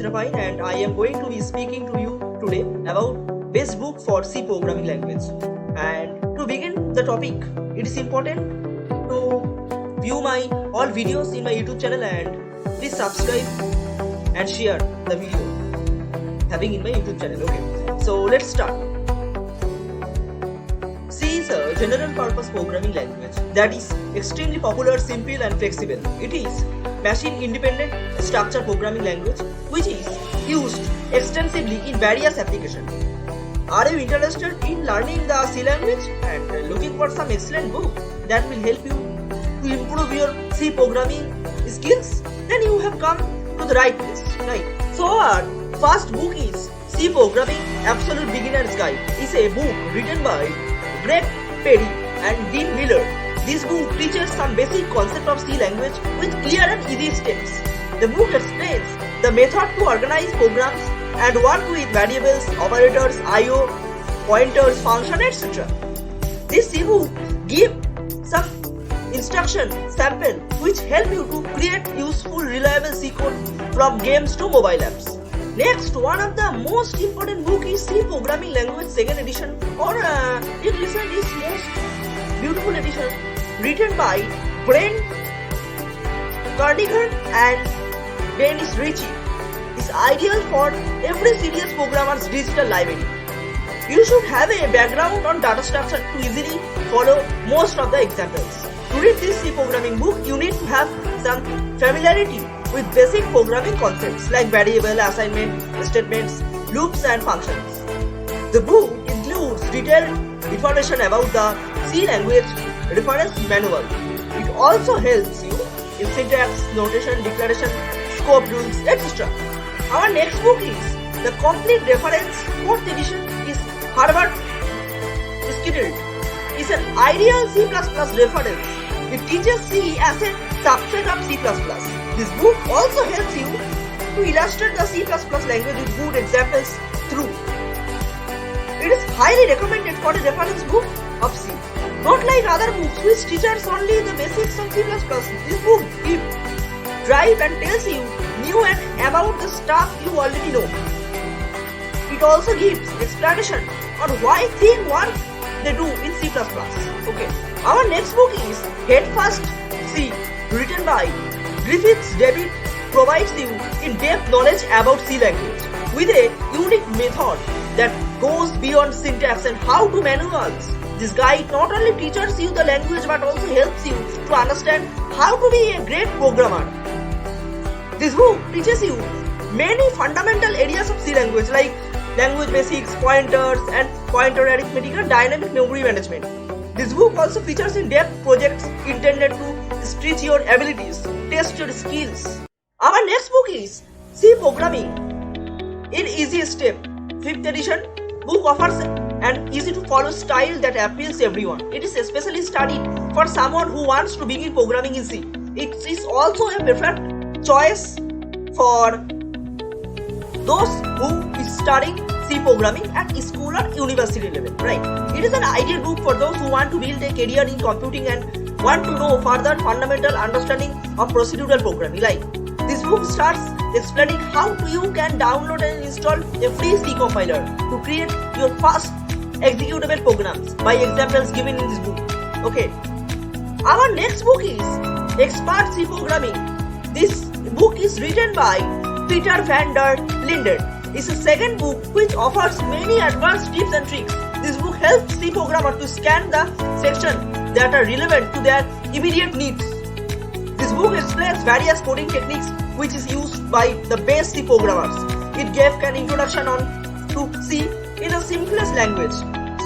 Mitrapine and I am going to be speaking to you today about best book for C programming language. And to begin the topic, it is important to view my all videos in my YouTube channel and please subscribe and share the video having in my YouTube channel. Okay, so let's start. C is a general purpose programming language that is extremely popular, simple and flexible. It is machine independent structure programming language which is used extensively in various applications. Are you interested in learning the C language and looking for some excellent book that will help you to improve your C programming skills? Then you have come to the right place, right? So our first book is C Programming Absolute Beginner's Guide. It's a book written by Greg Perry and Dean Miller. This book teaches some basic concept of C language with clear and easy steps. The book explains the method to organize programs and work with variables, operators, I/O, pointers, function, etc. This C book gives some instruction sample which help you to create useful, reliable C code from games to mobile apps. Next, one of the most important book is C Programming Language Second Edition, or it is most beautiful edition, written by Brent Kernighan and Dennis Ritchie. It's ideal for every serious programmer's digital library. You should have a background on data structure to easily follow most of the examples. To read this C programming book, you need to have some familiarity with basic programming concepts like variable, assignment, statements, loops and functions. The book includes detailed information about the C language reference manual. It also helps you in syntax, notation, declaration, scope rules, etc. Our next book is the Complete Reference 4th edition is Herbert Skinner. It's an ideal C++ reference. It teaches C as a subset of C++. This book also helps you to illustrate the C++ language with good examples through. It is highly recommended for a reference book of C. Not like other books which teaches only the basics of C++. This book gives drive and tells you new and about the stuff you already know. It also gives explanation on why things work they do in C++. Okay. Our next book is Head First C, written by Griffiths David, provides you in-depth knowledge about C language with a unique method that goes beyond syntax and how to manuals. This guide not only teaches you the language but also helps you to understand how to be a great programmer. This book teaches you many fundamental areas of C language like language basics, pointers and pointer arithmetic and dynamic memory management. This book also features in-depth projects intended to stretch your abilities, test your skills. Our next book is C Programming in Easy Step. 5th edition book offers an easy-to-follow style that appeals to everyone. It is especially studied for someone who wants to begin programming in C. It is also a preferred choice for those who is studying C programming at school or university level, right? It is an ideal book for those who want to build a career in computing and want to know further fundamental understanding of procedural programming. Like, this book starts explaining how you can download and install a free C compiler to create your first executable programs by examples given in this book. Okay. Our next book is Expert C Programming. This book is written by Peter van der Linden. It's a second book which offers many advanced tips and tricks. This book helps C programmer to scan the sections that are relevant to their immediate needs. This book explains various coding techniques which is used by the best C programmers. It gave an introduction to C in the simplest language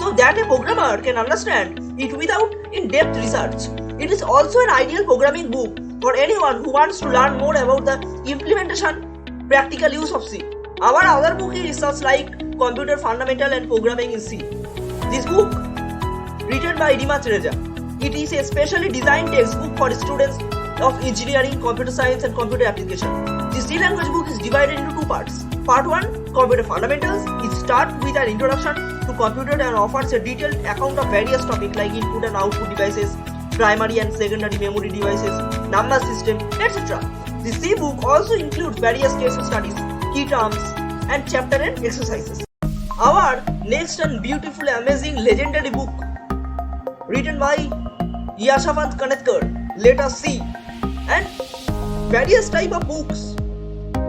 so that a programmer can understand it without in-depth research. It is also an ideal programming book for anyone who wants to learn more about the implementation, practical use of C. Our other book is such like Computer Fundamental and Programming in C. This book, written by Rimac Reza, it is a specially designed textbook for students of engineering, computer science and computer application. The C language book is divided into two parts. Part 1, Computer Fundamentals. It starts with an introduction to computer and offers a detailed account of various topics like input and output devices, primary and secondary memory devices, number system, etc. The C book also includes various case studies, key terms, and chapter and exercises. Our next and beautiful, amazing, legendary book written by Yashwant Kanetkar, let us see, and various type of books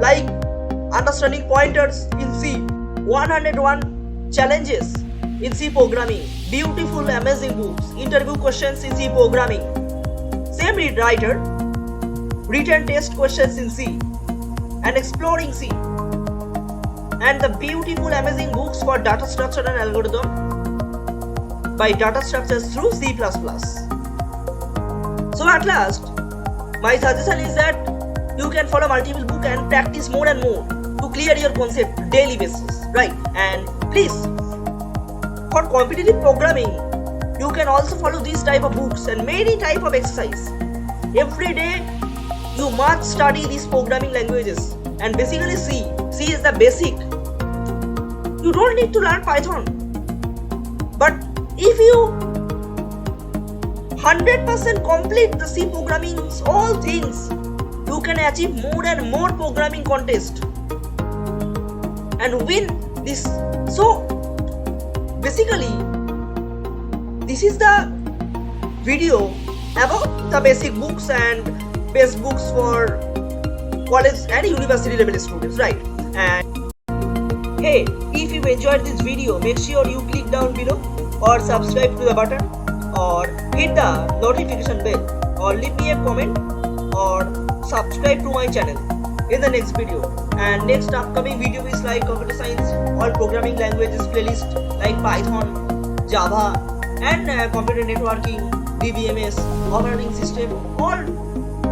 like understanding pointers in C, 101 challenges in C programming, beautiful, amazing books, interview questions in C programming, same writer, written test questions in C, and exploring C, and the beautiful, amazing books for data structure and algorithm by data structures through C++. So at last, my suggestion is that you can follow multiple books and practice more and more to clear your concept daily basis, right? And please, for competitive programming, you can also follow these type of books and many type of exercise. Every day, you must study these programming languages, and basically C is the basic. You don't need to learn Python, but if you 100% complete the C programming, all things, you can achieve more and more programming contest and win this. So basically, this is the video about the basic books and best books for college and university level students, right? And hey, if you enjoyed this video, make sure you click down below or subscribe to the button or hit the notification bell or leave me a comment or subscribe to my channel in the next video. And next upcoming video is like computer science, all programming languages playlist like Python, Java, and computer networking, DBMS, operating system, all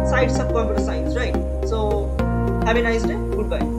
sides of computer science, right? So have a nice day. Goodbye.